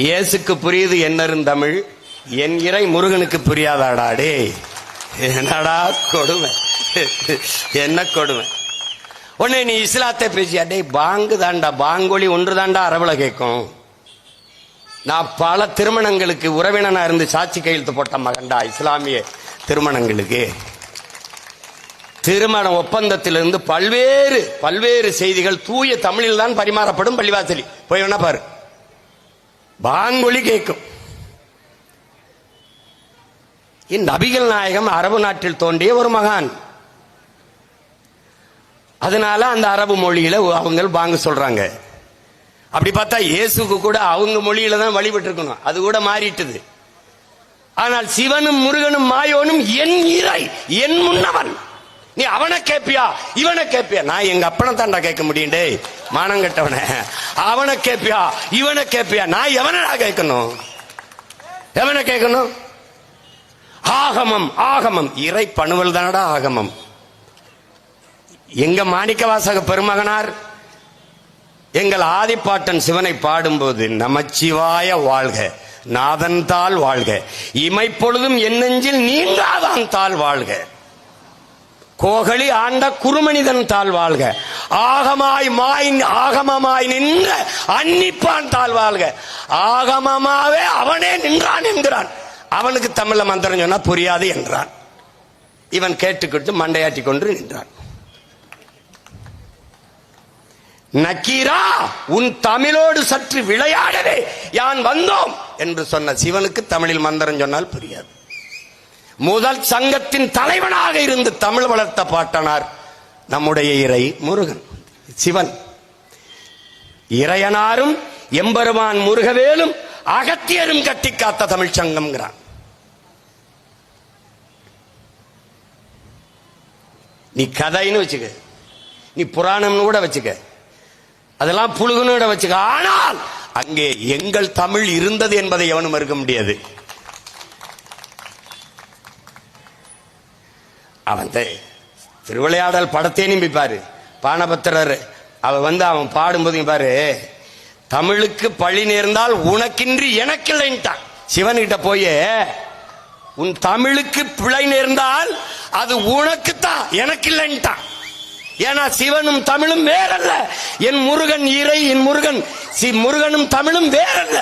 இயேசுக்கு புரியுது என்னருந்தமிழ், என் இறை முருகனுக்கு புரியாதாடாடே. என்னடா கொடுமை, என்ன கொடுமை. உடனே நீ இஸ்லாத்தை பேசியா? டே பாங்கு தாண்டா, பாங்கொலி ஒன்று தாண்டா அரபுல கேட்கும். நான் பல திருமணங்களுக்கு உறவினனா இருந்து சாட்சி கையெழுத்து போட்ட மகன்டா. இஸ்லாமிய திருமணங்களுக்கு திருமண ஒப்பந்தத்திலிருந்து பல்வேறு செய்திகள் தூய தமிழில் தான் பரிமாறப்படும். பள்ளிவாசலி போய் வேணா பாரு, பாங்கொலி கேட்கும். நபிகள் நாயகம் அரபு நாட்டில் தோன்றிய ஒரு மகான். அதனால அந்த அரபு மொழியில அவங்க பாங்கு சொல்றாங்க. அப்படி பார்த்தா இயேசுக்கு கூட அவங்க மொழியில தான் வழிபட்டு இருக்கணும், அது கூட மாறிட்டது. ஆனால் சிவனும் முருகனும் மாயோனும் என் இறை, என் முன்னவன். நீ அவனை கேப்பியா இவனை கேப்பியா? நான் எங்க அப்பனை தாண்டா கேட்க முடியும். டே மானங்கட்டவன, அவனை கேப்பியா இவனை கேப்பியா? நான் எவனடா கேட்கணும்? எவனை கேட்கணும்? ஆகமம், ஆகமம் இறை பணுவல் தானடா ஆகமம். எங்க மாணிக்க வாசக பெருமகனார் எங்கள் ஆதிப்பாட்டன் சிவனை பாடும்போது நமச்சிவாய வாழ்க, நாதன் தாள் வாழ்க, இமைப்பொழுதும் என் நெஞ்சில் நீங்காதான் தாள் வாழ்க, கோகலி ஆண்ட குருமனிதன் தாள் வாழ்க, ஆகமமாய் நின்ற அன்னிப்பான் தாள் வாழ்க. ஆகமமாவே அவனே நின்றான் என்கிறான். அவனுக்கு தமிழ்ல மந்திரம் சொன்னா புரியாது என்றான். இவன் கேட்டுக்கிட்டு மண்டையாட்டி கொண்டு நின்றான். நக்கீரா, உன் தமிழோடு சற்று விளையாடவே யான் வந்தோம் என்று சொன்ன சிவனுக்கு தமிழில் மந்திரம் சொன்னால் புரியாது. முதல் சங்கத்தின் தலைவனாக இருந்து தமிழ் வளர்த்த பாட்டனார் நம்முடைய இறை முருகன் சிவன். இறையனாரும் எம்பெருமான் முருகவேலும் அகத்தியரும் கட்டி காத்த தமிழ் சங்கம். நீ கதைன்னு வச்சுக்க, நீ புராணம்னு கூட வச்சுக்க, அதெல்லாம் புழுகுன்னு வச்சுக்க. ஆனால் அங்கே எங்கள் தமிழ் இருந்தது என்பதை எவனும் மறுக்க முடியாது. அவன் திருவிளையாடல் படத்தே நீ பாரு, பானபத்திரர் அவன் பாடும்போது பாரு, தமிழுக்கு பழி நேர்ந்தால் உனக்கின்றி எனக்கில்லைன்ட்டான். சிவன்கிட்ட போய் உன் தமிழுக்கு பிழை நேர்ந்தால் அது உனக்குத்தான், எனக்கு இல்லைன்ட்டான். ஏன்னா சிவனும் தமிழும் வேறல்ல. என் முருகன் இறை, என் முருகன் முருகனும் தமிழும் வேறல்ல.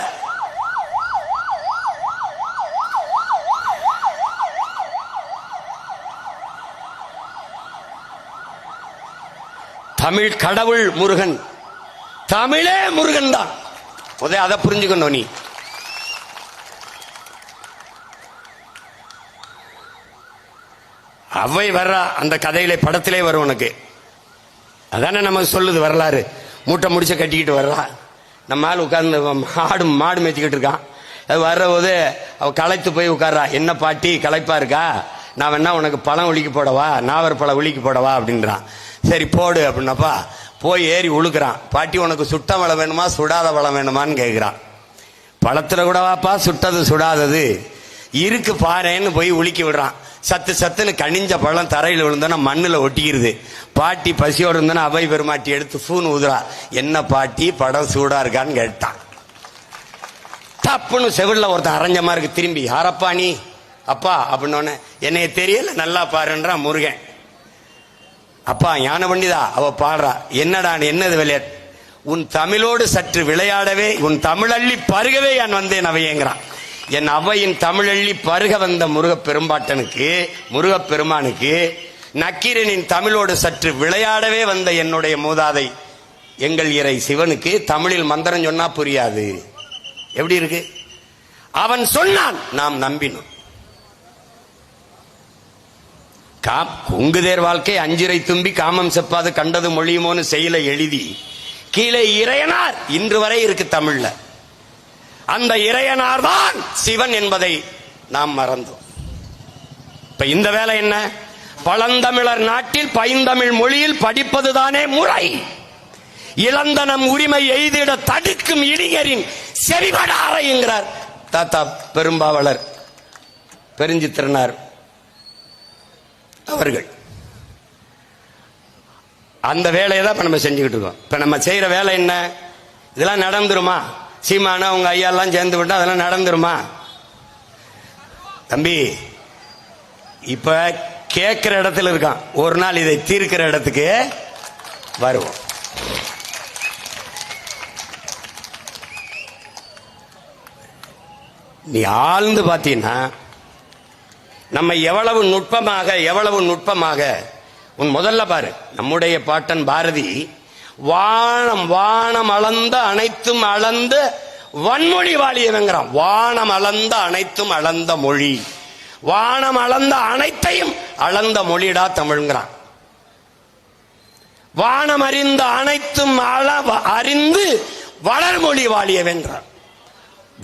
தமிழ் கடவுள் முருகன், தமிழே முருகன் தான். அதை புரிஞ்சுக்கணும். நீ அவை வர்றா அந்த கதையில படத்திலே வரும் உனக்கு. அதானே நமக்கு சொல்லுது வரலாறு. மூட்டை முடிச்ச கட்டிக்கிட்டு வர்றா, நம்ம ஆள் உட்கார்ந்து மாடு மேய்ச்சிக்கிட்டு இருக்கான். அது வர்ற போது அவ களைத்து போய் உட்கார்றா. என்ன பாட்டி களைப்பா இருக்கா? நான் வேணா உனக்கு பழம் உளிக்கி போடவா, நாவர் பழம் உளிக்கி போடவா அப்படின்றான். சரி போடு அப்படின்னப்பா போய் ஏறி உழுக்கிறான். பாட்டி உனக்கு சுட்ட பழம் வேணுமா சுடாத பழம் வேணுமான்னு கேட்கிறான். பழத்துல கூட வாப்பா, சுட்டது சுடாதது இருக்கு பாருன்னு போய் உலுக்கி விடுறான். சத்துன்னு கனிஞ்ச பழம் தரையில் விழுந்தோன்னா மண்ணுல ஒட்டிக்கிறது. பாட்டி பசியோடு இருந்தோன்னா அவை பெருமாட்டி எடுத்து ஃபூன் ஊதுறா. என்ன பாட்டி படம் சூடா இருக்கான்னு கேட்டான். தப்புன்னு செவில்ல ஒருத்தன் அரைஞ்ச மாதிரி இருக்கு. திரும்பி யாரப்பா நீ? அப்பா அப்படின்னோடனே என்னைய தெரியல நல்லா பாருன்றான் முருகன். அப்பா ஞான பண்டிதா அவ பாடுறா. என்னடா என்னது விளையாட்டு? உன் தமிழோடு சற்று விளையாடவே, உன் தமிழள்ளி பருகவே நான் வந்தேன் அவையேங்கிறான். என் அவையின் தமிழள்ளி பருக வந்த முருகப்பெருமானுக்கு நக்கீரனின் தமிழோடு சற்று விளையாடவே வந்த என்னுடைய மூதாதை எங்கள் இறை சிவனுக்கு தமிழில் மந்திரம் சொன்னா புரியாது. எப்படி இருக்கு? அவன் சொன்னான், நாம் நம்பினோம். கொங்குதேர் வாழ்க்கை அஞ்சிரை தும்பி காமம் செப்பாது கண்டது மொழியுமோன்னு செயல எழுதி கீழே இறையனார் இன்று வரை இருக்கு தமிழ்ல. அந்த இறையனார் தான் சிவன் என்பதை நாம் மறந்தோம். இப்ப இந்த வேலை என்ன? பழந்தமிழர் நாட்டில் பைந்தமிழ் மொழியில் படிப்பதுதானே முறை. இழந்த நம் உரிமை எய்திட தடுக்கும் இளைஞரின் செவிபட அறையுங்கிறார் தாத்தா பெரும்பாவலர் பெருஞ்சித்திரனார் அவர்கள். அந்த வேலையை தான் இப்ப நம்ம செஞ்சுக்கிட்டு இருக்கோம். இப்ப நம்ம செய்யற வேலை என்ன? இதெல்லாம் நடந்துருமா? சீமானா உங்க ஐயா எல்லாம் சேர்ந்து விட்டா அதெல்லாம் நடந்துருமா? தம்பி, இப்ப கேட்கிற இடத்துல இருக்கான், ஒரு நாள் இதை தீர்க்கிற இடத்துக்கு வருவோம். நீ ஆழ்ந்து பார்த்தீங்கன்னா நம்ம எவ்வளவு நுட்பமாக உன் முதல்ல பாரு. நம்முடைய பாட்டன் பாரதி வானம் வானம் அளந்த அனைத்தும் அளந்த வன்மொழி வாழியவங்கிறான். வானம் அளந்த அனைத்தும் அளந்த மொழி, வானம் அளந்த அனைத்தையும் அளந்த மொழிடா தமிழ்ங்கிறான். வானம் அறிந்த அனைத்தும் அறிந்து வளர்மொழி வாழியவென்றான்.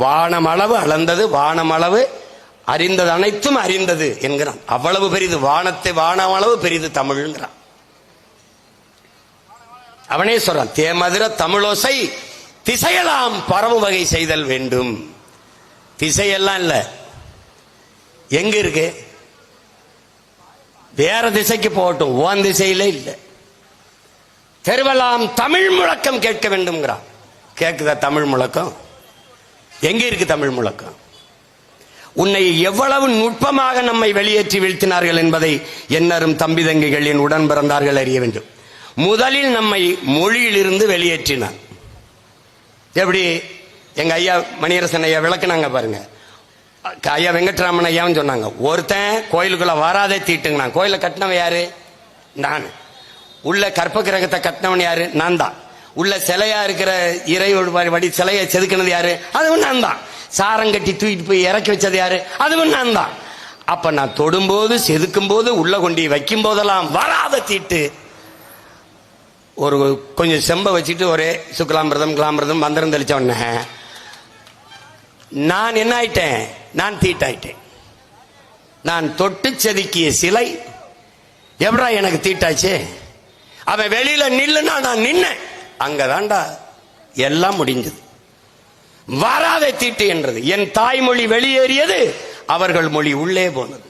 வானமளவு அளந்தது, வானமளவு அறிந்தது, அனைத்தும் அறிந்தது என்கிறான். அவ்வளவு பெரிது வானத்தை, வானமளவு பெரிது தமிழ்ங்கிறான். அவனே சொல்றான், தேமதுர தமிழோசை திசையெல்லாம் பரவும் வகை செய்தல் வேண்டும். திசையெல்லாம் இல்ல, எங்க இருக்கு? வேற திசைக்கு போகட்டும், ஓன் திசையில இல்ல. தெருவெல்லாம் தமிழ் முழக்கம் கேட்க வேண்டும்ங்கிறான். கேட்குதா தமிழ் முழக்கம்? எங்க இருக்கு தமிழ் முழக்கம்? உன்னை எவ்வளவு நுட்பமாக நம்மை வெளியேற்றி வீழ்த்தினார்கள் என்பதை என்னரும் தம்பி தங்கைகள், என் உடன் பிறந்தார்கள் அறிய வேண்டும். முதலில் நம்மை மொழியிலிருந்து வெளியேற்றினார். எப்படி? எங்க ஐயா மணியரசன் ஐயா விளக்குனாங்க பாருங்க. ஐயா வெங்கட்ராமன் ஐயாவும் சொன்னாங்க, ஒருத்தன் கோயிலுக்குள்ள வராதே தீட்டுங்க. நான் கோயிலை கட்டினவன் யாரு? நான். உள்ள கற்ப கிரகத்தை கட்டினவன் யாரு? நான் தான். உள்ள சிலையா இருக்கிற இறை வடி சிலையை செதுக்கினது யாரு? அதுவும் நான் தான். சாரம் கட்டி தூக்கிட்டு போய் இறக்கி வச்சது யாரு? அதுவும் நான் தான். அப்ப நான் தொடும்போது, செதுக்கும் போது, உள்ள கொண்டு வைக்கும் போதெல்லாம் வராத தீட்டு. ஒரு கொஞ்சம் செம்ப வச்சுட்டு ஒரே சுக்லாம்பிரதம் கிளாம்பிரதம் மந்திரம் தெளிச்ச உடனே நான் என்ன ஆயிட்டேன்? நான் தீட்டாயிட்டேன். நான் தொட்டு செதுக்கிய சிலை எப்படா எனக்கு தீட்டாச்சு? அவன் வெளியில நில்லுனா நான் நின்னேன். அங்கதான்டா எல்லாம் முடிஞ்சது. வராத தீட்டு என்றது. என் தாய்மொழி வெளியேறியது, அவர்கள் மொழி உள்ளே போனது.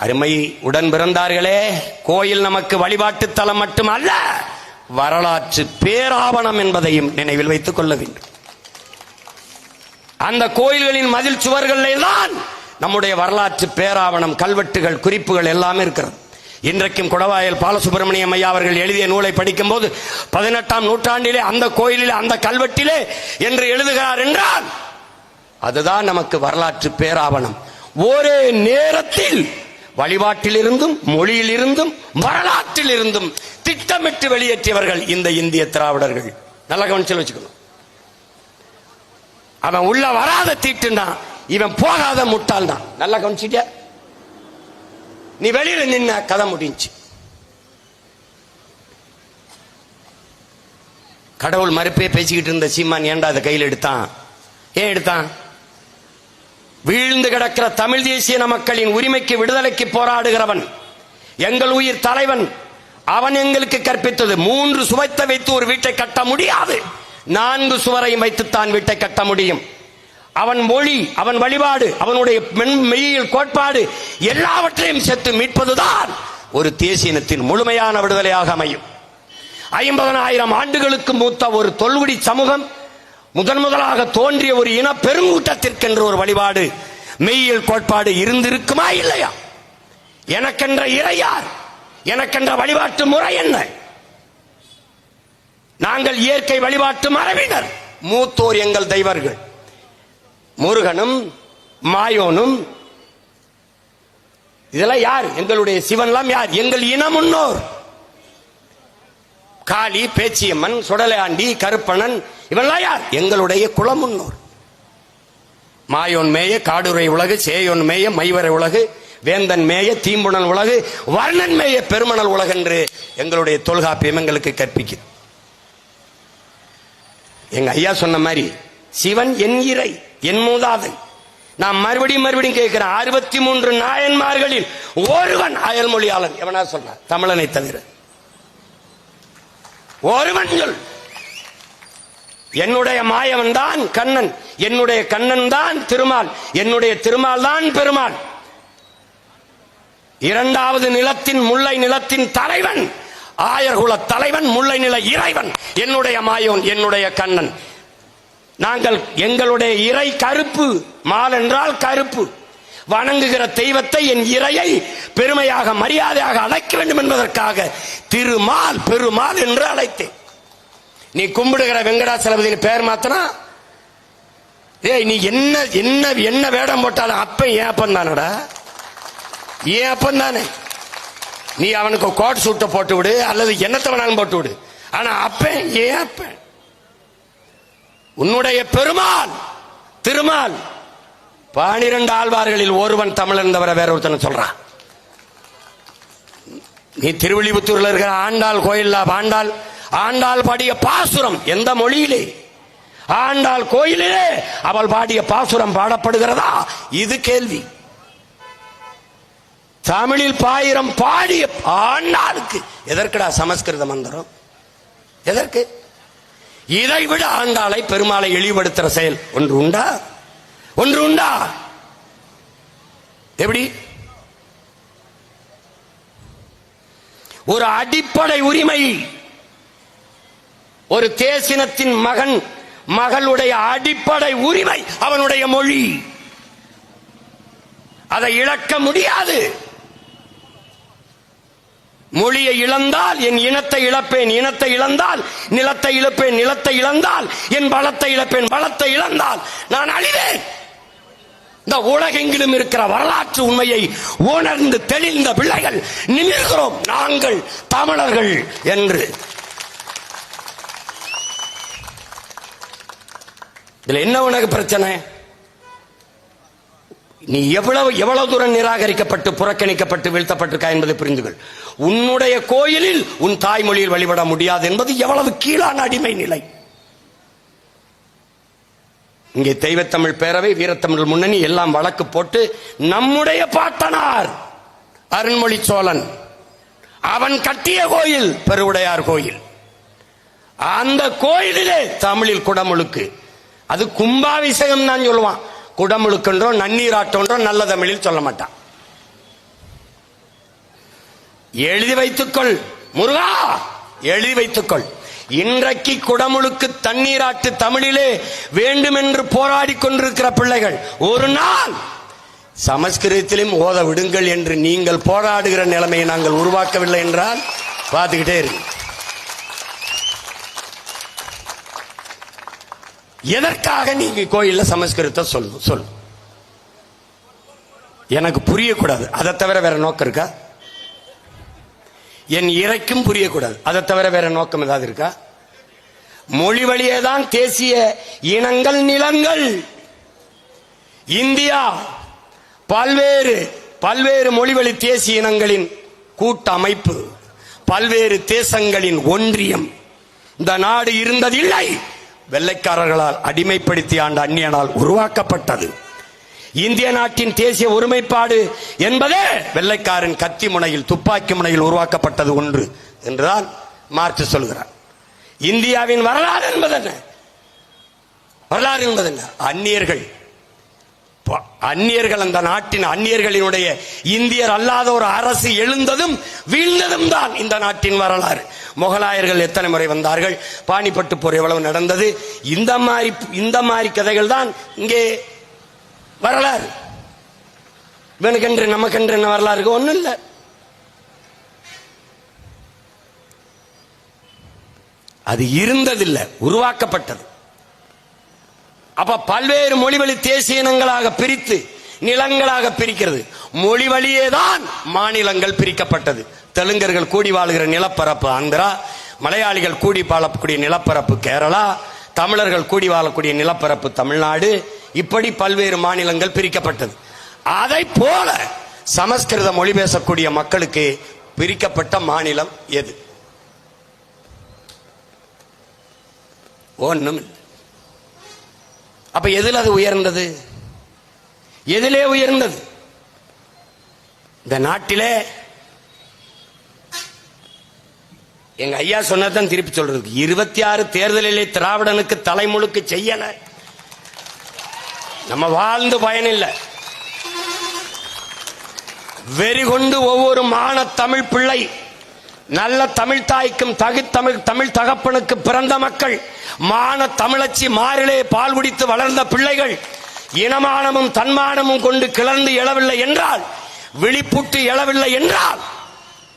அருமை உடன் பிறந்தார்களே, கோயில் நமக்கு வழிபாட்டு தலம் மட்டுமல்ல, வரலாற்று பேராவணம் என்பதையும் நினைவில் வைத்துக் கொள்ள வேண்டும். அந்த கோயில்களின் மதில் சுவர்களிலே தான் நம்முடைய வரலாற்று பேராவணம், கல்வெட்டுகள், குறிப்புகள் எல்லாமே இருக்கிறது. இன்றைக்கும் குடவாயல் பாலசுப்பிரமணியம் ஐயா அவர்கள் எழுதிய நூலை படிக்கும் போது 18ஆம் நூற்றாண்டிலே அந்த கோயிலிலே, அந்த கல்வெட்டிலே என்று எழுதுகிறார் என்றால் அதுதான் நமக்கு வரலாற்று பேராவணம். ஒரே நேரத்தில் வழிபாட்டிலிருந்தும், மொழியிலிருந்தும், வரலாற்றிலிருந்தும் திட்டமிட்டு வெளியேற்றியவர்கள் இந்த இந்திய திராவிடர்கள். நல்ல கவனிச்சு வச்சுக்கணும். அவன் உள்ள வராத தீட்டுனா இவன் போகாத முட்டாள் தான். நல்லா கவனிச்சிட்டியா? நீ வெளியில நின்ன கதை முடிஞ்சு. கடவுள் மறுப்பே பேசிக்கிட்டு இருந்த சீமான் ஏன்டா அதை கையில் எடுத்தான்? ஏன் எடுத்தான்? வீழ்ந்து கிடக்கிற தமிழ் தேசிய மக்களின் உரிமைக்கு, விடுதலைக்கு போராடுகிறவன், எங்கள் உயிர் தலைவன். அவன் எங்களுக்கு கற்பித்தது 3 சுவத்தை வைத்து ஒரு வீட்டை கட்ட முடியாது, 4 சுவரையும் வைத்துத்தான் வீட்டை கட்ட முடியும். அவன் மொழி, அவன் வழிபாடு, அவனுடைய மெய்யியல் கோட்பாடு எல்லாவற்றையும் சேர்த்து மீட்பதுதான் ஒரு தேசியத்தின் முழுமையான விடுதலையாக அமையும். 50,000 ஆண்டுகளுக்கு மூத்த ஒரு தொல்குடி சமூகம், முதலாக தோன்றிய ஒரு இன பெருங்கூட்டத்திற்கென்று ஒரு வழிபாடு, மெய்யியல் கோட்பாடு இருந்திருக்குமா இல்லையா? எனக்கென்ற இறை யார்? எனக்கென்ற வழிபாட்டு முறை என்ன? நாங்கள் இயற்கை வழிபாட்டு மரபினர். மூத்தோர் எங்கள் தெய்வர்கள் முருகனும் மாயோனும். இதெல்லாம் யார்? எங்களுடைய சிவன்லாம் யார்? எங்கள் இன முன்னோர். காளி, பேச்சியம்மன், சுடலையாண்டி, கருப்பணன், இவெல்லாம் யார்? எங்களுடைய குல முன்னோர். மாயோன் மேய காடுரை உலகு, சேயோன் மேய மைவரை உலகு, வேந்தன் மேய தீம்புணல் உலகு, வர்ணன் மேய பெருமணல் உலகு என்று எங்களுடைய தொல்காப்பியம் எங்களுக்கு கற்பிக்குது. எங்க ஐயா சொன்ன மாதிரி சிவன் என் இறை, என் மூதாதை. நான் மறுபடியும் கேட்கிறேன், 63 நாயன்மார்களில் ஒருவன் அயல்மொழியாளன் எவனா சொல்ற? தமிழனை தவிர ஒருவன் சொல். என்னுடைய மாயவன் தான் கண்ணன், என்னுடைய கண்ணன் தான் திருமால், என்னுடைய திருமால் தான் பெருமாள். 2வது நிலத்தின், முல்லை நிலத்தின் தலைவன் ஆயர்குல தலைவன், முல்லை நில இறைவன், என்னுடைய மாயோன், என்னுடைய கண்ணன். நாங்கள் எங்களுடைய இறை கருப்பு, மால் என்றால் கருப்பு. வணங்குகிற தெய்வத்தை, என் இறையை பெருமையாக மரியாதையாக அழைக்க வேண்டும் என்பதற்காக திருமால் பெருமாள் என்று அழைத்தேன். நீ கும்பிடுகிற வெங்கடாசலபதி பேர் மாத்தனா, நீ என்ன என்ன என்ன வேடம் போட்டாலும் அப்ப ஏன் அப்பன் தானடா, ஏன் அப்பன் தானே. நீ அவனுக்கு கோட் சூட்டை போட்டு விடு அல்லது என்னத்தை வேணாலும் போட்டு விடு, ஆனா அப்பன் ஏன் அப்பன். உன்னுடைய பெருமாள் திருமால் 12 ஆழ்வார்களில் ஒருவன் தமிழன் தவிர வேற ஒருத்தன் சொல்றான். நீ திருவில்லிபுத்தூர்ல இருக்கிற ஆண்டாள் கோயில், ஆண்டாள் பாடிய பாசுரம் எந்த மொழியிலே? ஆண்டாள் கோயிலிலே அவள் பாடிய பாசுரம் பாடப்படுகிறதா? இது கேள்வி. தமிழில் 1000 பாடிய ஆண்டாளுக்கு எதற்குடா சமஸ்கிருத மந்திரம்? எதற்கு? இதை விட ஆண்டாளை பெருமாளை இழிவுபடுத்துற செயல் ஒன்று உண்டா? ஒன்று உண்டா? எப்படி? ஒரு அடிப்படை உரிமை, ஒரு தேசினத்தின் மகன் மகளுடைய அடிப்படை உரிமை அவனுடைய மொழி. அதை இழக்க முடியாது. மொழியை இழந்தால் என் இனத்தை இழப்பேன், இனத்தை இழந்தால் நிலத்தை இழப்பேன், நிலத்தை இழந்தால் என் பலத்தை இழப்பேன், பலத்தை இழந்தால் நான் அழிவேன். இந்த உலகெங்கிலும் இருக்கிற வரலாற்று உண்மையை உணர்ந்து தெளிந்த பிள்ளைகள் நிமிர்கிறோம் நாங்கள் தமிழர்கள் என்று. இதுல என்ன உனக்கு பிரச்சனை? நீ எவ்வளவு தூரம் நிராகரிக்கப்பட்டு புறக்கணிக்கப்பட்டு வீழ்த்தப்பட்டிருக்கா என்பதை புரிந்துகள். உன்னுடைய கோயிலில் உன் தாய்மொழியில் வழிபட முடியாது என்பது எவ்வளவு கீழான அடிமை நிலை. இங்கே தெய்வத்தமிழ் பேரவை, வீரத்தமிழ் முன்னணி எல்லாம் வழக்கு போட்டு நம்முடைய பாட்டனார் அருண்மொழி சோழன் அவன் கட்டிய கோயில் பெருவுடையார் கோயில், அந்த கோயிலிலே தமிழில் குடமுழுக்கு, அது கும்பாபிஷேகம் தான் சொல்லுவான். குடமுழுக்கன்றோ நன்னீராட்டோன்றோ நல்ல தமிழில் சொல்ல மாட்டான். எழுதி வைத்துக்கொள் முருகா, எழுதி வைத்துக்கொள். இன்றைக்கு குடமுழுக்கு தண்ணீராட்டு தமிழிலே வேண்டுமென்று போராடி கொண்டிருக்கிற பிள்ளைகள் ஒரு நாள் சமஸ்கிருதத்திலும் ஓத விடுங்கள் என்று நீங்கள் போராடுகிற நிலைமையை நாங்கள் உருவாக்கவில்லை என்றால் பார்த்துக்கிட்டே இருக்கு. எதற்காக நீங்க கோயில்ல சமஸ்கிருதத்தை சொல்லு? எனக்கு புரியக்கூடாது, அதை தவிர வேற நோக்கம் இருக்கா? என் இறைக்கும் புரியக்கூடாது, அதை தவிர வேற நோக்கம் ஏதாவது இருக்கா? மொழி வழியேதான் தேசிய இனங்கள் நிலங்கள். இந்தியா பல்வேறு மொழிவழி தேசிய இனங்களின் கூட்டமைப்பு, பல்வேறு தேசங்களின் ஒன்றியம். இந்த நாடு இருந்ததில்லை, வெள்ளைக்காரர்களால் அடிமைப்படுத்தி ஆண்ட அந்நியனால் உருவாக்கப்பட்டது. இந்திய நாட்டின் தேசிய ஒருமைப்பாடு என்பதே வெள்ளைக்காரன் கத்தி முனையில், துப்பாக்கி முனையில் உருவாக்கப்பட்டது ஒன்று என்றுதான் மார்க்ஸ் சொல்கிறார். இந்தியாவின் வரலாறு என்பது என்ன? வரலாறு என்பது என்ன? அந்நியர்கள் அந்த நாட்டின் அந்நியர்களினுடைய இந்தியர் அல்லாத ஒரு அரசு எழுந்ததும் வீழ்ந்ததும் தான் இந்த நாட்டின் வரலாறு. முகலாயர்கள் எத்தனை முறை வந்தார்கள், பானிபட்டு போர் எவ்வளவு நடந்தது, இந்த மாதிரி கதைகள் தான் இங்கே வரலாறு. இவனுக்கென்று நமக்கென்று என்ன வரலாறு? ஒன்றும் இல்லை. அது இருந்ததில்லை, உருவாக்கப்பட்டது. அப்ப பல்வேறு மொழிவழி தேசிய இனங்களாக பிரித்து நிலங்களாக பிரிக்கிறது. மொழி வழியேதான் மாநிலங்கள் பிரிக்கப்பட்டது. தெலுங்கர்கள் கூடி வாழ்கிற நிலப்பரப்பு ஆந்திரா, மலையாளிகள் கூடி வாழக்கூடிய நிலப்பரப்பு கேரளா, தமிழர்கள் கூடி வாழக்கூடிய நிலப்பரப்பு தமிழ்நாடு, இப்படி பல்வேறு மாநிலங்கள் பிரிக்கப்பட்டது. அதை போல சமஸ்கிருத மொழி பேசக்கூடிய மக்களுக்கு பிரிக்கப்பட்ட மாநிலம் எது? ஒண்ணும் இல்லை. அப்ப எதில் அது உயர்ந்தது? எதிலே உயர்ந்தது? இந்த நாட்டிலே எங்க ஐயா சொன்னதான் திருப்பி சொல்றது, 26 தேர்தலிலே திராவிடனுக்கு தலைமுழுக்கு செய்யல, நம்ம வாழ்ந்து பயனில்லை. வெறி கொண்டு ஒவ்வொரு மான தமிழ் பிள்ளை நல்ல தமிழ் தாய்க்கும் தமிழ் தகப்பனுக்கு பிறந்த மக்கள், மான தமிழச்சி மாறிலே பால் குடித்து வளர்ந்த பிள்ளைகள் இனமானமும் தன்மானமும் கொண்டு கிளர்ந்து எழவில்லை என்றால், விழிப்புட்டு எழவில்லை என்றால்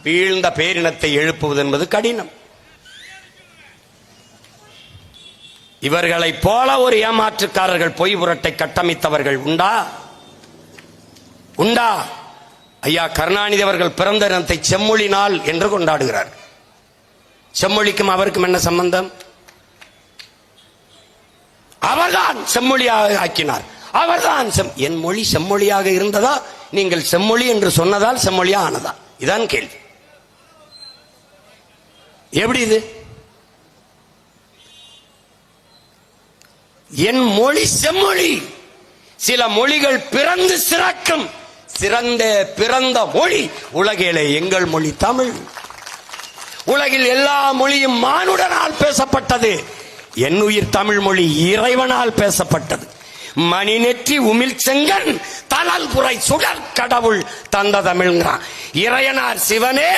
வீழ்ந்த பேரினத்தை எழுப்புவது என்பது கடினம். இவர்களை போல ஒரு ஏமாற்றுக்காரர்கள், பொய் புரட்டை கட்டமைத்தவர்கள் உண்டா? உண்டா? ஐயா கருணாநிதி அவர்கள் பிறந்த தினத்தை செம்மொழி நாள் என்று கொண்டாடுகிறார். செம்மொழிக்கும் அவருக்கும் என்ன சம்பந்தம்? அவர்தான் செம்மொழியாக ஆக்கினார். அவர்தான் என் மொழி செம்மொழியாக இருந்ததா, நீங்கள் செம்மொழி என்று சொன்னதால் செம்மொழியா ஆனதா? இதான் கேள்வி. எப்படி இது? என் மொழி செம்மொழி. சில மொழிகள் பிறந்து சிறக்கும். பிறந்த மொழி உலகிலே எங்கள் மொழி தமிழ். உலகில் எல்லா மொழியும் மானுடனால் பேசப்பட்டது. என் உயிர் தமிழ் மொழி இறைவனால் பேசப்பட்டது. மணி நெற்றி உமிழ் செங்கன் தனல் புரை சுடர் கடவுள் தந்த தமிழ்ங்கிறான். இறையனார் சிவனே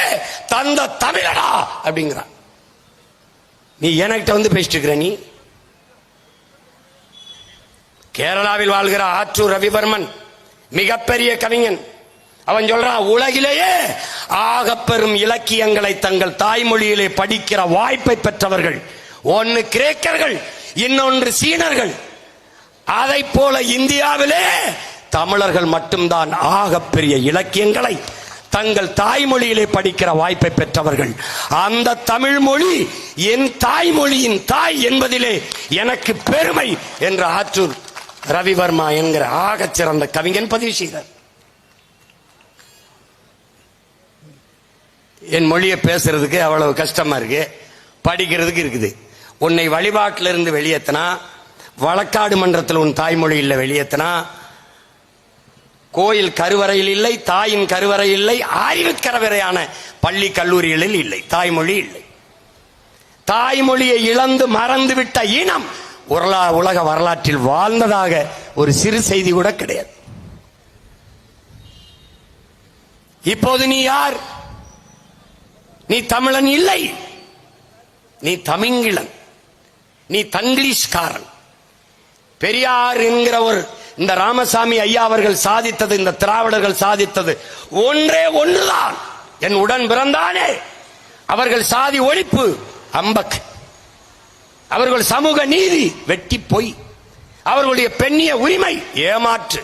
தந்த தமிழடா அப்படிங்கிறான். நீ என்கிட்ட வந்து பேசிட்டு இருக்கிற. நீ கேரளாவில் வாழ்கிற ஆற்றூர் ரவிவர்மன் மிகப்பெரிய கவிஞன். அவன் சொல்றான், உலகிலேயே ஆகப்பெரும் இலக்கியங்களை தங்கள் தாய்மொழியிலே படிக்கிற வாய்ப்பை பெற்றவர்கள் ஒன்னு கிரேக்கர்கள், இன்னொன்று சீனர்கள். அதை போல இந்தியாவிலே தமிழர்கள் மட்டும்தான் ஆகப்பெரிய இலக்கியங்களை தங்கள் தாய்மொழியிலே படிக்கிற வாய்ப்பை பெற்றவர்கள். அந்த தமிழ் மொழி என் தாய்மொழியின் தாய் என்பதிலே எனக்கு பெருமை என்று ஆற்றூர் ரவிவர்மா என்கிற ஆகச் சிறந்த கவிஞன் பதிவு செய்தார். என் மொழியை பேசுறதுக்கு அவ்வளவு கஷ்டமா இருக்கு, படிக்கிறதுக்கு இருக்குது. உன்னை வழிபாட்டில் இருந்து வெளியேற்றினா, வழக்காடு மன்றத்தில் உன் தாய்மொழி இல்லை வெளியேற்றினா, கோயில் கருவறையில் இல்லை, தாயின் கருவறை இல்லை, அறிவு கருவறையான பள்ளி கல்லூரிகளில் இல்லை, தாய்மொழி இல்லை. தாய்மொழியை இழந்து மறந்துவிட்ட இனம் உலக வரலாற்றில் வாழ்ந்ததாக ஒரு சிறு செய்தி கூட கிடையாது. இப்போது நீ யார்? நீ தமிழன் இல்லை, நீ தமிங்கிலன், நீ தங்கிலீஷ்காரன். பெரியார் என்கிற ஒரு இந்த ராமசாமி ஐயா அவர்கள் சாதித்தது, இந்த திராவிடர்கள் சாதித்தது ஒன்றே ஒன்றுதான். என் உடன் பிறந்தானே அவர்கள் சாதி ஒழிப்பு அம்பக், அவர்கள் சமூக நீதி வெட்டி பொய், அவர்களுடைய பெண்ணிய உரிமை ஏமாற்று,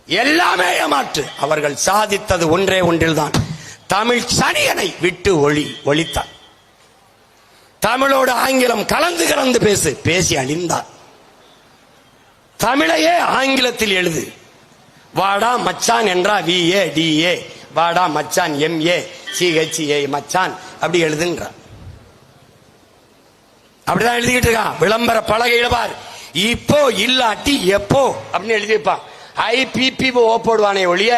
எல்லாமே ஏமாற்று. அவர்கள் சாதித்தது ஒன்றே ஒன்றில்தான், தமிழ் சனியனை விட்டு ஒழித்தான். தமிழோடு ஆங்கிலம் கலந்து கலந்து பேசி அழிந்தார். தமிழையே ஆங்கிலத்தில் எழுது. வாடா மச்சான் என்றா VA DA, வாடா மச்சான் MA CHA மச்சான் அப்படி எழுதுன்றார். அப்படிதான் எழுதிக்கிட்டு இருக்கான். விளம்பர பலகையில பார், இப்போ இல்லாட்டி எப்போ அப்படின்னு எழுதி வைப்பான். IPPO போடுவானே ஒழிய,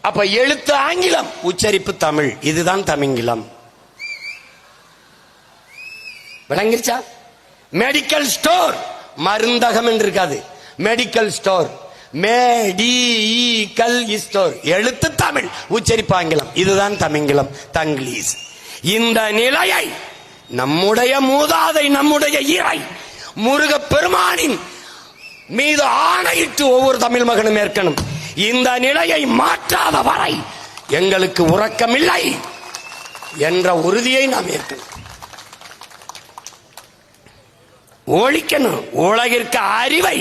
அப்ப எழுத்து ஆங்கிலம், உச்சரிப்பு தமிழ். இதுதான் தமிங்கிலம். விளங்கிருச்சா? மெடிக்கல் ஸ்டோர், மருந்தகம் என்று இருக்காது, மெடிக்கல் ஸ்டோர். மேடிக்கல் ஸ்டோர், எழுத்து தமிழ், உச்சரிப்பு ஆங்கிலம். இதுதான் தமிங்கிலம், தங்கிலீஷ். இந்த நிலையை நம்முடைய மூதாதை, நம்முடைய இறை முருக பெருமானின் மீது ஆணையிட்டு ஒவ்வொரு தமிழ் மகனும் ஏற்கணும். இந்த நிலையை மாற்றாத வரை எங்களுக்கு உறக்கமில்லை என்ற உறுதியை நாம் ஏற்கணும். ஒழிக்கணும். உலகிற்கு அறிவை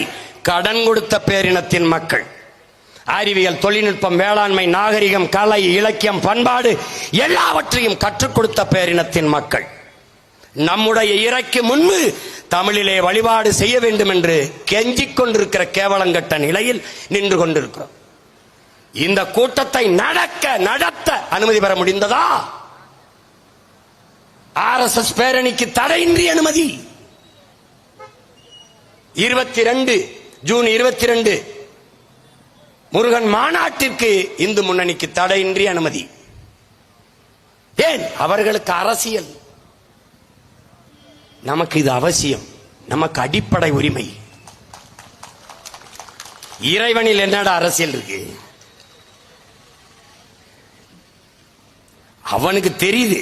கடன் கொடுத்த பேரினத்தின் மக்கள். அறிவியல், தொழில்நுட்பம், வேளாண்மை, நாகரிகம், கலை, இலக்கியம், பண்பாடு எல்லாவற்றையும் கற்றுக் கொடுத்த பேரினத்தின் மக்கள். நம்முடைய இறைக்கு முன்பு தமிழிலே வழிபாடு செய்ய வேண்டும் என்று கெஞ்சிக் கொண்டிருக்கிற கேவலங்கட்ட நிலையில் நின்று கொண்டிருக்கிறோம். இந்த கூட்டத்தை நடத்த அனுமதி பெற முடிந்ததா? RSS பேரணிக்கு தடையின்றி அனுமதி. 22 ஜூன் 22 முருகன் மாநாட்டிற்கு இந்து முன்னணிக்கு தடையின்றி அனுமதி. ஏன்? அவர்களுக்கு அரசியல். நமக்கு இது அவசியம், நமக்கு அடிப்படை உரிமை. இறைவனில் என்னடா அரசியல் இருக்கு? அவனுக்கு தெரியுது.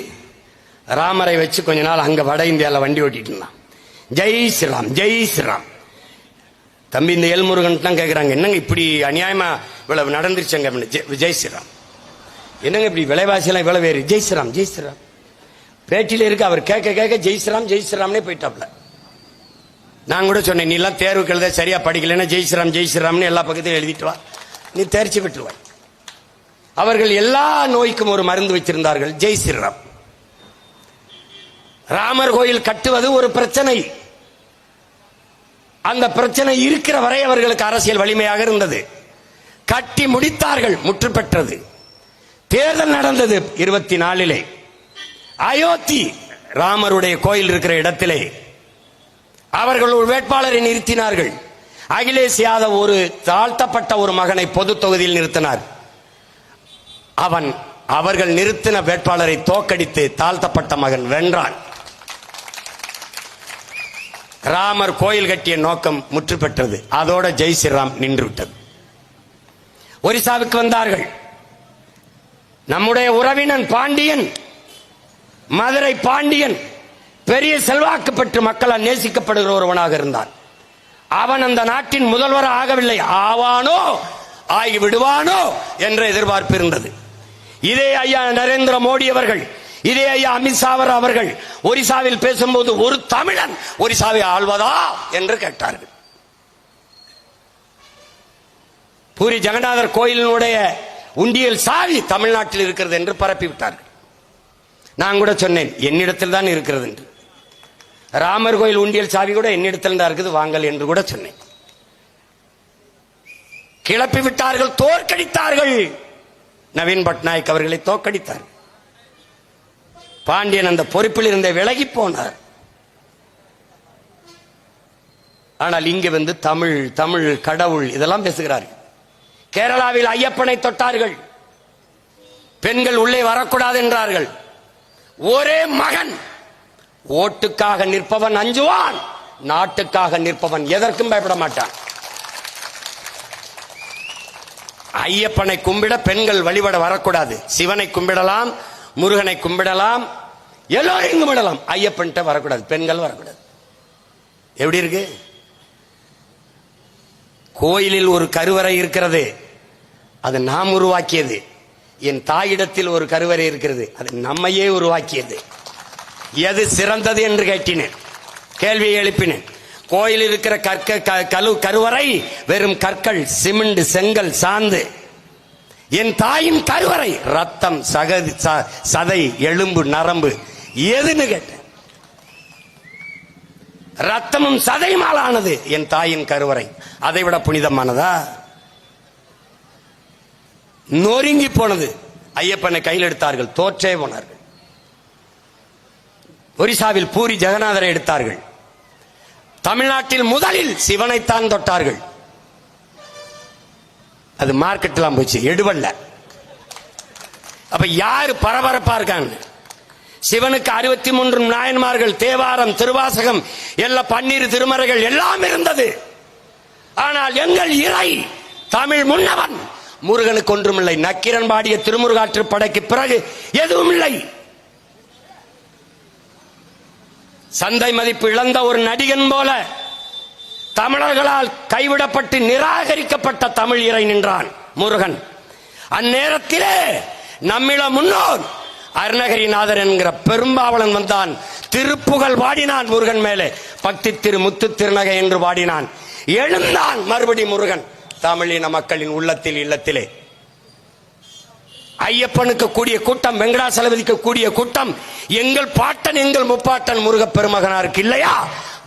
ராமரை வச்சு கொஞ்ச நாள் அங்க வட இந்தியாவில் வண்டி ஓட்டிட்டு இருந்தான். ஜெய் ஸ்ரீராம் ஜெய் ஸ்ரீராம். தம்பி இந்த எல்முருகன் தான் கேட்குறாங்க, என்னங்க இப்படி அநியாயமா இவ்வளவு நடந்துருச்சுங்க. ஜெய் ஸ்ரீராம் என்னங்க இப்படி விலைவாசியெல்லாம் இவ்வளவு வேறு? ஜெய் ஸ்ரீராம் ஜெய் ஸ்ரீராம் பேட்டியில இருக்கு. அவர் கேட்க கேட்க ஜெய் ஸ்ரீராம்னே போயிட்டாப்ல. நான் கூட சொன்னேன், நீ எல்லாம் தேர்வுக்கு எழுத சரியா படிக்கலன்னா ஜெய் ஸ்ரீராம்னு எல்லா பக்கத்தையும் எழுதிட்டு வா, நீ தேர்ச்சி பெற்றுவாய். அவர்கள் எல்லா நோய்க்கும் ஒரு மருந்து வச்சிருந்தார்கள், ஜெய் ஸ்ரீராம். ராமர் கோயில் கட்டுவது ஒரு பிரச்சனை. அந்த பிரச்சனை இருக்கிற வரை அவர்களுக்கு அரசியல் வலிமையாக இருந்தது. கட்டி முடித்தார்கள், முற்று பெற்றது. தேர்தல் நடந்தது 24. அயோத்தி ராமருடைய கோயில் இருக்கிற இடத்திலே அவர்கள் ஒரு வேட்பாளரை நிறுத்தினார்கள். அகிலேஷ் யாதவ் ஒரு தாழ்த்தப்பட்ட ஒரு மகனை பொது தொகுதியில் நிறுத்தினார். அவர்கள் நிறுத்தின வேட்பாளரை தோக்கடித்து தாழ்த்தப்பட்ட மகன் வென்றான். ராமர் கோயில் கட்டிய நோக்கம் முற்று பெற்றது. அதோட ஜெய் ஸ்ரீராம் நின்று விட்டது. ஒரிசாவுக்கு வந்தார்கள். நம்முடைய உறவினன் பாண்டியன், மதுரை பாண்டியன் பெரிய செல்வாக்கு பெற்று மக்களால் நேசிக்கப்படுகிற ஒருவனாக இருந்தான். அவன் அந்த நாட்டின் முதல்வர் ஆகவில்லை, ஆவானோ ஆகி விடுவானோ என்ற எதிர்பார்ப்பு இருந்தது. இதே ஐயா நரேந்திர மோடி அவர்கள், இதே ஐயா அமித்ஷா அவர்கள் ஒரிசாவில் பேசும்போது ஒரு தமிழன் ஒரிசாவை ஆள்வதா என்று கேட்டார்கள். பூரி ஜெகநாதர் கோயிலினுடைய உண்டியல் சாவி தமிழ்நாட்டில் இருக்கிறது என்று பரப்பிவிட்டார்கள். நான் கூட சொன்னேன், என்னிடத்தில் தான் இருக்கிறது என்று. ராமர் கோயில் உண்டியல் சாவி கூட என்னிடத்தில் தான் இருக்குது, வாங்கல் என்று கூட சொன்னேன். கிளப்பி விட்டார்கள், தோற்கடித்தார்கள். நவீன் பட்நாயக் அவர்களை தோற்கடித்தார். பாண்டியன் அந்த பொறுப்பில் இருந்த விலகி போனார். ஆனால் இங்கு வந்து தமிழ் தமிழ் கடவுள் இதெல்லாம் பேசுகிறார்கள். கேரளாவில் ஐயப்பனை தொட்டார்கள். பெண்கள் உள்ளே வரக்கூடாது என்றார்கள். ஒரே மகன். ஓட்டுக்காக நிற்பவன் அஞ்சுவான், நாட்டுக்காக நிற்பவன் எதற்கும் பயப்பட மாட்டான். ஐயப்பனை கும்பிட பெண்கள் வழிபட வரக்கூடாது. சிவனை கும்பிடலாம், முருகனை கும்பிடலாம், எல்லோரையும் கும்பிடலாம். ஐயப்பன் வரக்கூடாது, பெண்கள் வரக்கூடாது. எப்படி இருக்கு? கோயிலில் ஒரு கருவறை இருக்கிறது, அது நாம் உருவாக்கியது. என் தாயிடத்தில் ஒரு கருவறை இருக்கிறது, அது நம்மையே உருவாக்கியது. எது சிறந்தது என்று கேட்டினேன், கேள்வியை எழுப்பினேன். கோயில் இருக்கிற கருவறை வெறும் கற்கள், சிமெண்ட், செங்கல், சாந்து. என் தாயின் கருவறை ரத்தம், சதை, எலும்பு, நரம்பு, எதுன்னு கேட்டேன். ரத்தமும் சதையுமால் ஆனது என் தாயின் கருவறை. அதை விட புனிதமானதா? நொறுங்கி போனது. ஐயப்பனை கையில் எடுத்தார்கள், தோற்றே போனார்கள். ஒரிசாவில் பூரி ஜெகநாதரை எடுத்தார்கள். தமிழ்நாட்டில் முதலில் சிவனைத்தான் தொட்டார்கள். அது மார்க்கெட்லாம் போச்சு, எடுவல்ல. அப்ப யாரு பரபரப்பா இருக்காங்க? சிவனுக்கு 63 நாயன்மார்கள், தேவாரம், திருவாசகம், எல்லா 12 திருமறைகள் எல்லாம் இருந்தது. ஆனால் எங்கள் இறை தமிழ் முன்னவன் முருகனுக்கு ஒன்றுமில்லை. நக்கீரன் பாடிய திருமுருகாற்று படைக்கு பிறகு எதுவும் இல்லை. சந்தை மதிப்பு இழந்த ஒரு நடிகன் போல தமிழர்களால் கைவிடப்பட்டு நிராகரிக்கப்பட்ட தமிழ் இறை நின்றான் முருகன். அந்நேரத்திலே நம்மிட முன்னோர் அருணகிரிநாதர் என்கிற பெரும்பாவளன் வந்தான். திருப்புகழ் பாடினான் முருகன் மேலே. பக்தி திரு முத்து திருநகை என்று பாடினான். எழுந்தான் மறுபடி முருகன் தமிழின மக்களின் உள்ளத்தில், இல்லத்திலே. ஐயப்பனுக்கு கூடிய கூட்டம், வெங்கடாசலபதிக்கு கூடிய கூட்டம் எங்கள் பாட்டன், எங்கள் முப்பாட்டன் முருக பெருமகனாருக்கு இல்லையா?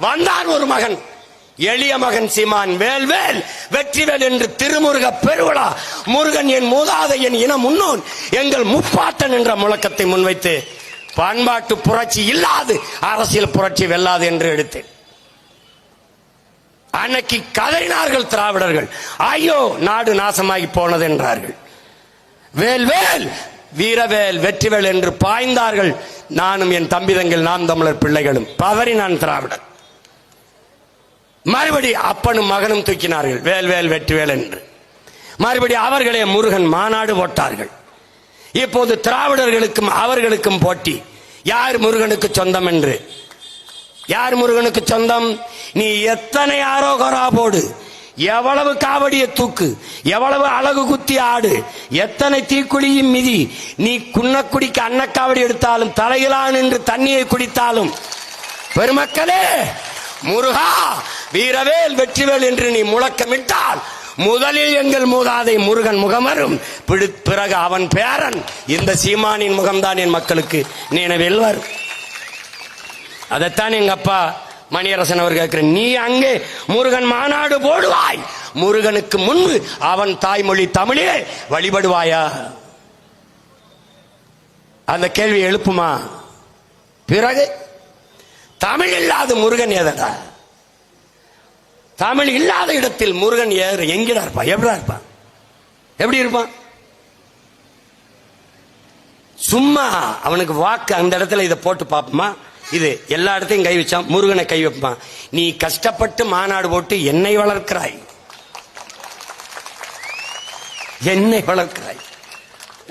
வந்தான் ஒரு மகன், எளிய மகன் சீமான். வேல்வேல் வெற்றிவேல் என்று திருமுருக பெருவிழா. முருகன் என் மூதாதை, என் இன முன்னோன், எங்கள் முப்பாட்டன் என்ற முழக்கத்தை முன்வைத்து பண்பாட்டு புரட்சி இல்லாது அரசியல் புரட்சி வெல்லாது என்று எடுத்தேன். அன்னைக்கு கதறினார்கள் திராவிடர்கள். ஐயோ நாடு நாசமாகி போனது என்றார்கள். வேல்வேல் வீரவேல் வெற்றிவேல் என்று பாய்ந்தார்கள். நானும் என் தம்பிதங்கள், நாம் தமிழர் பிள்ளைகளும் பதறினான் திராவிடர். மறுபடி அப்பனும் மகனும் தூக்கினார்கள், வேல்வேல் வெற்றிவேல் என்று. மறுபடி அவர்களே முருகன் மாநாடு போட்டார்கள். இப்போது திராவிடர்களுக்கும் அவர்களுக்கும் போட்டி. யார் முருகனுக்கு சொந்தம் என்று. யார் முருகனுக்கு சொந்தம்? நீ எத்தனை ஆரோகரா போடு, எவ்வளவு காவடிய தூக்கு, எவ்வளவு அழகு குத்தி ஆடு, எத்தனை தீக்குழியும் மிதி, நீ குன்னக்குடிக்கு அன்னக்காவடி எடுத்தாலும் தலையிலான் என்று தண்ணியை குடித்தாலும், பெருமக்களே, முருகா வீரவேல் வெற்றிவேல் என்று நீ முழக்கமிட்டால் முதலில் எங்கள் மூதாதை முருகன் முகமரும், பிறகு அவன் பேரன் இந்த சீமானின் முகம்தான் என் மக்களுக்கு நினைவில் வரும். அதைத்தான் எங்க அப்பா மணியரசன் அவர் கேட்கிற, நீ அங்கே முருகன் மாநாடு போடுவாய், முருகனுக்கு முன்பு அவன் தாய்மொழி தமிழே வழிபடுவாயா? அந்த கேள்வி எழுப்புமா? பிறகு தமிழ் இல்லாத முருகன் ஏதடா? தமிழ் இல்லாத இடத்தில் முருகன் எங்கடா இருப்பான்? எப்படா இருப்பான்? எப்படி இருப்பான்? சும்மா அவனுக்கு வாக்கு அந்த இடத்துல இதை போட்டு பார்ப்போமா? இது எல்லா இடத்தையும் கை வச்சான், முருகனை கை வைப்பான். நீ கஷ்டப்பட்டு மாநாடு போட்டு என்னை வளர்க்கிறாய், என்னை வளர்க்கிறாய்.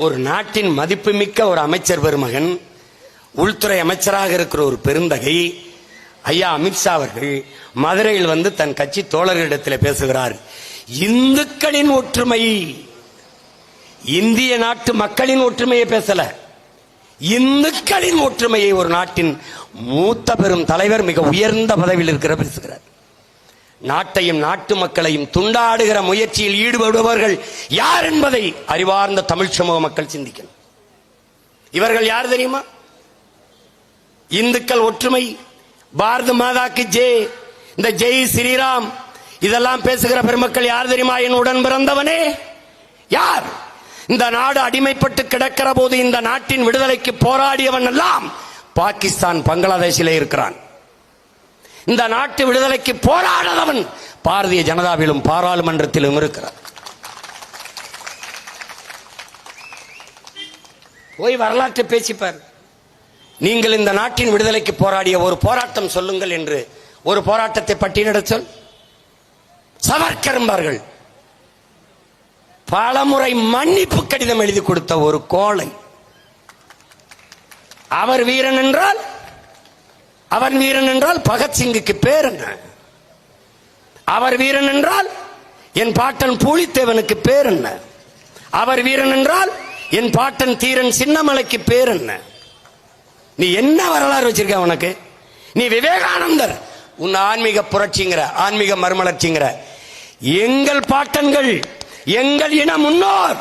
ஒரு நாட்டின் மதிப்புமிக்க ஒரு அமைச்சர் பெருமகன், உள்துறை அமைச்சராக இருக்கிற ஒரு பெருந்தகை ஐயா அமித்ஷா அவர்கள் மதுரையில் வந்து தன் கட்சி தோழர்களிடத்தில் பேசுகிறார். இந்துக்களின் ஒற்றுமை, இந்திய நாட்டு மக்களின் ஒற்றுமையை பேசல, இந்துக்களின் ஒற்றுமையை ஒரு நாட்டின் மூத்த பெரும் தலைவர், மிக உயர்ந்த பதவியில் இருக்கிற பேசுகிறார். நாட்டையும் நாட்டு மக்களையும் துண்டாடுகிற முயற்சியில் ஈடுபடுபவர்கள் யார் என்பதை அறிவார்ந்த தமிழ் சமூக மக்கள் சிந்திக்கணும். இவர்கள் யார் தெரியுமா? இந்துக்கள் ஒற்றுமை, பாரத மாதாக்கு ஜெய், இந்த ஜெய் ஸ்ரீராம் இதெல்லாம் பேசுகிற பெருமக்கள் யார் தெரியுமா? என் உடன் பிறந்தவனே யார்? இந்த நாடு அடிமைப்பட்டு கிடக்கிற போது இந்த நாட்டின் விடுதலைக்கு போராடியவன் எல்லாம் பாகிஸ்தான் பங்களாதேஷிலே இருக்கிறான். இந்த நாட்டு விடுதலைக்கு போராடாதவன் பாரதிய ஜனதாவிலும் பாராளுமன்றத்திலும் இருக்கிறார். போய் வரலாற்றை பேசிப்பார். நீங்கள் இந்த நாட்டின் விடுதலைக்கு போராடிய ஒரு போராட்டம் சொல்லுங்கள் என்று ஒரு போராட்டத்தை பட்டியலிட சொல். சவர்க்கர் என்பார்கள் பலமுறை மன்னிப்பு கடிதம் எழுதி கொடுத்த ஒரு கோழை. அவர் வீரன் என்றால், அவன் வீரன் என்றால் பகத்சிங்குக்கு பேர் என்ன? அவர் வீரன் என்றால் என் பாட்டன் பூலித்தேவனுக்கு பேர் என்ன? அவர் வீரன் என்றால் என் பாட்டன் தீரன் சின்னமலைக்கு பேர் என்ன? நீ என்ன வரலாறு வச்சிருக்க உனக்கு? நீ விவேகானந்தர், உன் ஆன்மீக புரட்சிங்கிற, ஆன்மீக மறுமலர்ச்சிங்கிற. எங்கள் பாட்டன்கள், எங்கள் இன முன்னோர்,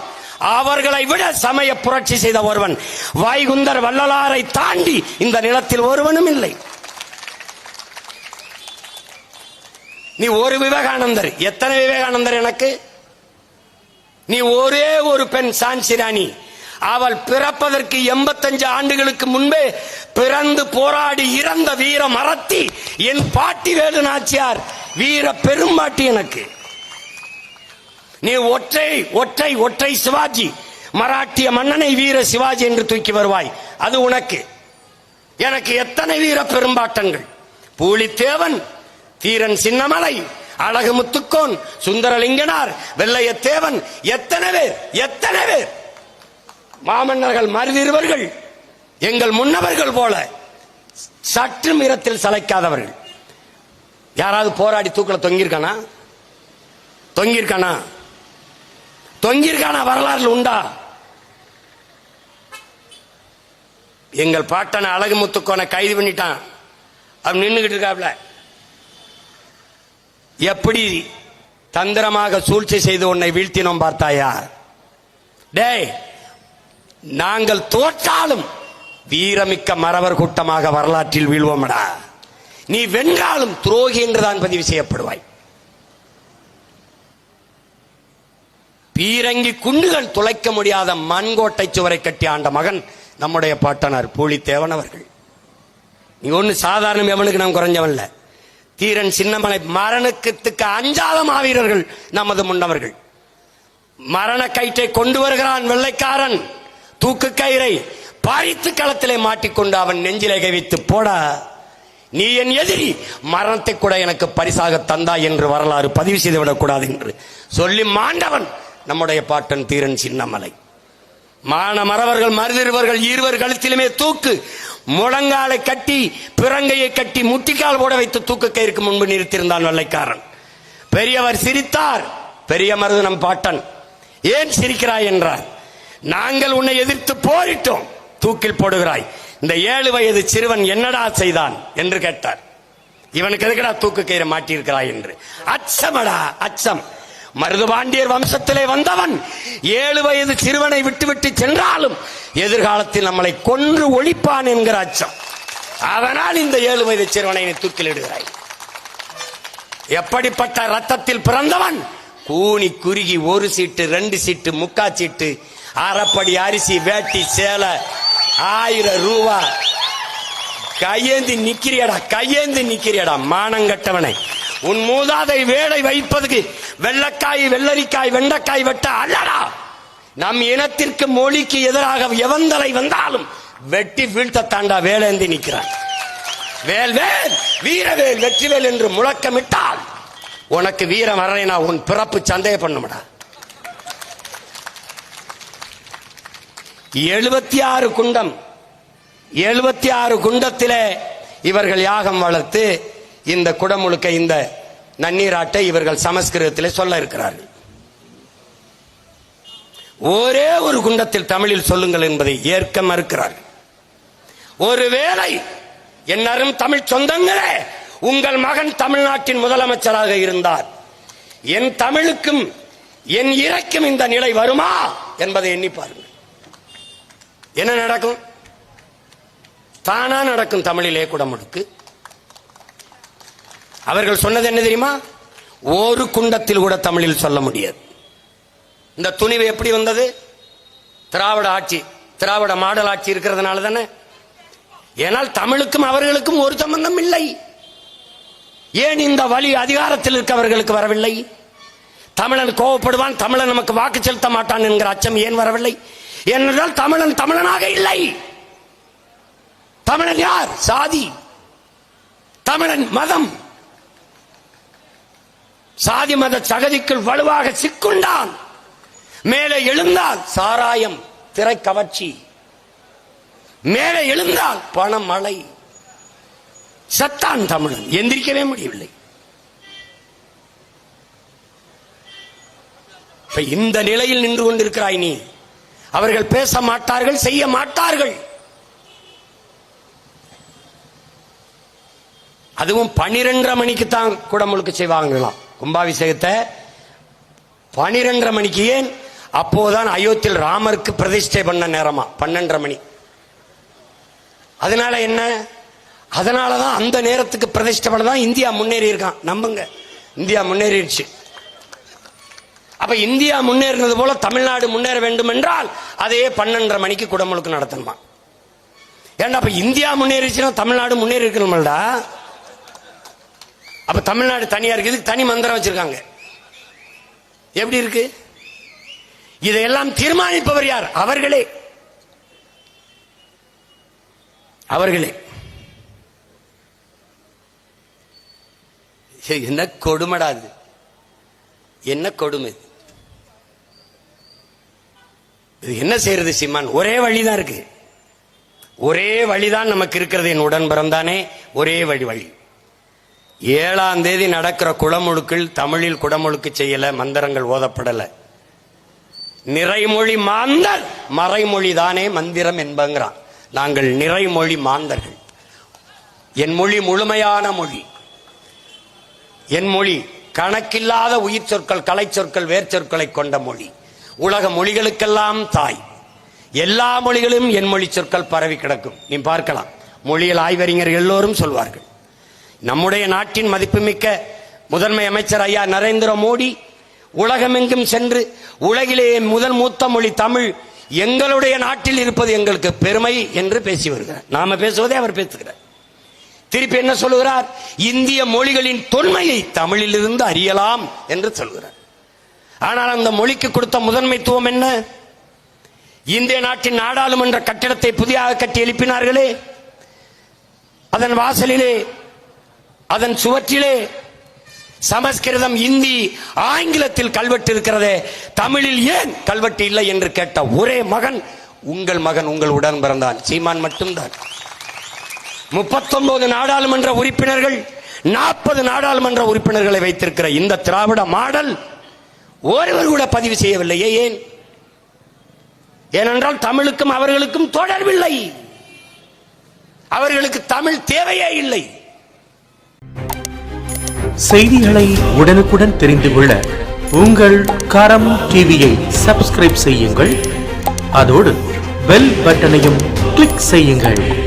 அவர்களை விட சமய புரட்சி செய்த ஒருவன் வைகுந்தர் வள்ளலாரை தாண்டி இந்த நிலத்தில் ஒருவனும் இல்லை. நீ ஒரு விவேகானந்தர், எத்தனை விவேகானந்தர் எனக்கு? நீ ஒரே ஒரு பெண் சான்சி ராணி, அவள் பிறப்பதற்கு 85 ஆண்டுகளுக்கு முன்பே பிறந்து போராடி இறந்த வீர மரத்தி என் பாட்டி வேலு நாச்சியார், வீர பெரும்பாட்டி எனக்கு. நீ ஒற்றை ஒற்றை ஒற்றை சிவாஜி, மராட்டிய மன்னனை வீர சிவாஜி என்று தூக்கி வருவாய், அது உனக்கு. எனக்கு எத்தனை வீர பெரும்பாட்டங்கள்! பூலித்தேவன், தீரன் சின்னமலை, அழகு முத்துக்கோன், சுந்தரலிங்கனார், வெள்ளையத்தேவன், எத்தனை பேர், எத்தனை பேர்! மாமன்னர்கள், மருதிருவர்கள், எங்கள் முன்னவர்கள் போல சற்று மிரத்தில் சளைக்காதவர்கள். யாராவது போராடி தூக்கில தொங்கியிருக்கானா? தொங்கியிருக்கானா? தொங்கியிருக்கானா? வரலாறு உண்டா? எங்கள் பாட்டனை அழகு முத்துக்கோனை கைது பண்ணிட்டான், அவன் நின்றுகிட்டு இருக்காப்ல. எப்படி தந்திரமாக சூழ்ச்சி செய்து உன்னை வீழ்த்தினோம் பார்த்தாயா? டேய், நாங்கள் தோற்றாலும் வீரமிக்க மறவர் கூட்டமாக வரலாற்றில் வீழ்வோமடா. நீ வென்றாலும் துரோகி என்றுதான் பதிவு செய்யப்படுவாய். பீரங்கி குண்டுகள் துளைக்க முடியாத மண்கோட்டை சுவரை கட்டி ஆண்ட மகன் நம்முடைய பாட்டனார் பூலித்தேவன் அவர்கள். நீ ஒண்ணு சாதாரண எவனுக்கு நாம் குறைஞ்சவன்ல. தீரன் சின்னமலை மரணத்துக்கு அஞ்சாத மாவீரர்கள் நமது முன்னவர்கள். மரண கயிற்றை கொண்டு வருகிறான் வெள்ளைக்காரன், தூக்கு கயிறை பறித்து களத்திலே மாட்டிக்கொண்டு அவன் நெஞ்சிலே வைத்து, போடா நீ என் எதிரி, மரணத்தை கூட எனக்கு பரிசாக தந்தாய் என்று வரலாறு பதிவு செய்துவிடக் கூடாது என்று சொல்லி மாண்டவன் நம்முடைய பாட்டன் தீரன் சின்னமலை. மறவர்கள் மருதிருவர்கள் இருவர் கழுத்திலுமே தூக்கு, முழங்காலை கட்டி பிறங்கையை கட்டி முட்டிக்கால் போட வைத்து தூக்கு கயிறுக்கு முன்பு நிறுத்தியிருந்தான் வெள்ளைக்காரன். பெரியவர் சிரித்தார். பெரிய மருது நம் பாட்டன், ஏன் சிரிக்கிறாய் என்றார். நாங்கள் உன்னை எதிர்த்து போரிட்டோம், தூக்கில் போடுகிறாய், இந்த 7 வயது சிறுவன் என்னடா செய்தான் என்று கேட்டார். இவனுக்கு எதுக்கடா தூக்கு கயிறை மாட்டியிருக்கிறாய் என்று. அச்சமடா அச்சம். மருதுபாண்டியர் வம்சத்திலே வந்தவன் 7 வயது சிறுவனை விட்டுவிட்டு சென்றாலும் எதிர்காலத்தில் நம்மளை கொன்று ஒழிப்பான் என்கிற அச்சம். அதனால் இந்த 7 வயது சிறுவனை தூக்கில் இடுகிறாய். எப்படிப்பட்ட ரத்தத்தில் பிறந்தவன். கூனி குறுகி 1 சீட்டு 2 சீட்டு முக்கா சீட்டு, அரைப்படி அரிசி, வேட்டி, சேலை, 1000 ரூபாய். கையேந்தி நிக்கிறியடா, கையேந்தி நிக்கிறியடா மானங்கட்டவனை. உன் மூதாதை வேலை வைப்பதுக்கு வெள்ளக்காய், வெள்ளரிக்காய், வெண்டைக்காய் வெட்ட அல்லடா. நம் இனத்திற்கு மொழிக்கு எதிராக எவந்தலை வந்தாலும் வெட்டி வீழ்த்த தாண்டா வேலேந்தி நிற்கிறான். வேல் வேல் வீரவேல் வெற்றிவேல் என்று முழக்கமிட்டால் உனக்கு வீரம் வரலைனா உன் பிறப்பு சந்தேகம் பண்ணுமடா. 76 குண்டம், 76 குண்டத்திலே இவர்கள் யாகம் வளர்த்து இந்த குடமுழுக்க, இந்த நன்னீராட்டை இவர்கள் சமஸ்கிருதத்திலே சொல்ல இருக்கிறார்கள். ஒரே ஒரு குண்டத்தில் தமிழில் சொல்லுங்கள் என்பதை ஏற்க மறுக்கிறார்கள். ஒருவேளை என்னரும் தமிழ் சொந்தங்களே, உங்கள் மகன் தமிழ்நாட்டின் முதலமைச்சராக இருந்தார், என் தமிழுக்கும் என் இறைக்கும் இந்த நிலை வருமா என்பதை எண்ணி பாருங்கள். என்ன நடக்கும்? தானா நடக்கும். தமிழிலே குடமுழுக்கு. அவர்கள் சொன்னது என்ன தெரியுமா? ஒரு குண்டத்தில் கூட தமிழில் சொல்ல முடியாது. இந்த துணிவு எப்படி வந்தது? திராவிட ஆட்சி, திராவிட மாடல் ஆட்சி இருக்கிறதுனால தானே. ஏனால் தமிழுக்கும் அவர்களுக்கும் ஒரு சம்பந்தம் இல்லை. ஏன் இந்த வழி அதிகாரத்தில் இருக்கவர்களுக்கு வரவில்லை? தமிழன் கோவப்படுவான், தமிழன் நமக்கு வாக்கு செலுத்த மாட்டான் என்கிற அச்சம் ஏன் வரவில்லை? ஏனென்றால் தமிழன் தமிழனாக இல்லை. தமிழன் யார்? சாதி. தமிழன் மதம். சாதி மத சகதிக்குள் வலுவாக சிக்குண்டான். மேலே எழுந்தால் சாராயம், திரை கவர்ச்சி. மேலே எழுந்தால் பணம் மழை. சத்தான் தமிழன். எந்திரிக்கவே முடியவில்லை. இந்த நிலையில் நின்று கொண்டிருக்கிறாய் நீ. அவர்கள் பேச மாட்டார்கள், செய்ய மாட்டார்கள். அதுவும் 12:30 மணிக்கு தான் குடமுழுக்கு செய்வாங்களாம். கும்பாபிஷேகத்தை 12:30 மணிக்கு. ஏன்? அப்போதான் அயோத்தியில் ராமருக்கு பிரதிஷ்டை பண்ண நேரமா 12:30 மணி. அதனால என்ன? அதனாலதான் அந்த நேரத்துக்கு பிரதிஷ்டை பண்ணதான் இந்தியா முன்னேறி இருக்கான். நம்புங்க, இந்தியா முன்னேறிடுச்சு. அப்ப இந்தியா முன்னேறினது போல தமிழ்நாடு முன்னேற வேண்டும் என்றால் அதே 12:30 மணிக்கு குடமுழுக்கு நடத்தணுமா? ஏன்னா அப்ப இந்தியா முன்னேறிச்சுன்னா தமிழ்நாடு முன்னேறி இருக்கணும்டா. அப்ப தமிழ்நாடு தனியா இருக்கு, இதுக்கு தனி மந்திரம் வச்சிருக்காங்க. எப்படி இருக்கு? இதையெல்லாம் தீர்மானிப்பவர் யார்? அவர்களே. அவர்களே. என்ன கொடுமடாது, என்ன கொடுமை. இது என்ன செய்யறது சீமான்? ஒரே வழிதான் இருக்கு. ஒரே வழிதான் நமக்கு இருக்கிறது. என் உடன் பிறந்தானே, ஒரே வழி. 7ஆம் தேதி நடக்கிற குடமுழுக்கில் தமிழில் குடமுழுக்கு செய்யல, மந்திரங்கள் ஓதப்படல. நிறைமொழி மாந்தர், மறைமொழி தானே மந்திரம் என்பங்கிறான். நாங்கள் நிறைமொழி மாந்தர்கள். என் மொழி முழுமையான மொழி. என் மொழி கணக்கில்லாத உயிர் சொற்கள், கலை சொற்கள், வேர் சொற்களை கொண்ட மொழி. உலக மொழிகளுக்கெல்லாம் தாய். எல்லா மொழிகளும் என் மொழி சொற்கள் பரவி கிடக்கும். நீ பார்க்கலாம், மொழியியல் ஆய்வறிஞர் எல்லோரும் சொல்வார்கள். நம்முடைய நாட்டின் மதிப்புமிக்க முதன்மை அமைச்சர் ஐயா நரேந்திர மோடி உலகமெங்கும் சென்று உலகிலே முதல் மூத்த மொழி தமிழ் எங்களுடைய நாட்டில் இருப்பது எங்களுக்கு பெருமை என்று பேசி வருகிறார். நாம பேசுவதே அவர் பேசுகிறார். திருப்பி என்ன சொல்லுகிறார்? இந்திய மொழிகளின் தொன்மையை தமிழிலிருந்து அறியலாம் என்று சொல்கிறார். ஆனால் அந்த மொழிக்கு கொடுத்த முதன்மைத்துவம் என்ன? இந்திய நாட்டின் நாடாளுமன்ற கட்டிடத்தை புதிதாக கட்டி எழுப்பினார்களே, அதன் வாசலிலே, அதன் சுவற்றிலே சமஸ்கிருதம், இந்தி, ஆங்கிலத்தில் கல்வெட்டு இருக்கிறதே, தமிழில் ஏன் கல்வெட்டு இல்லை என்று கேட்ட ஒரே மகன் உங்கள் மகன், உங்கள் உடன் பிறந்தான் சீமான் மட்டும்தான். 39 நாடாளுமன்ற உறுப்பினர்கள், 40 நாடாளுமன்ற உறுப்பினர்களை வைத்திருக்கிற இந்த திராவிட மாடல் ஒருவர் கூட பதிவு செய்யவில்லையே. ஏன்? ஏனென்றால் தமிழுக்கும் அவர்களுக்கும் தொடர்பில்லை. அவர்களுக்கு தமிழ் தேவையே இல்லை. செய்திகளை உடனுக்குடன் தெரிந்து கொள்ள உங்கள் கரம் டிவியை சப்ஸ்கிரைப் செய்யுங்கள். அதோடு பெல் பட்டனையும் கிளிக் செய்யுங்கள்.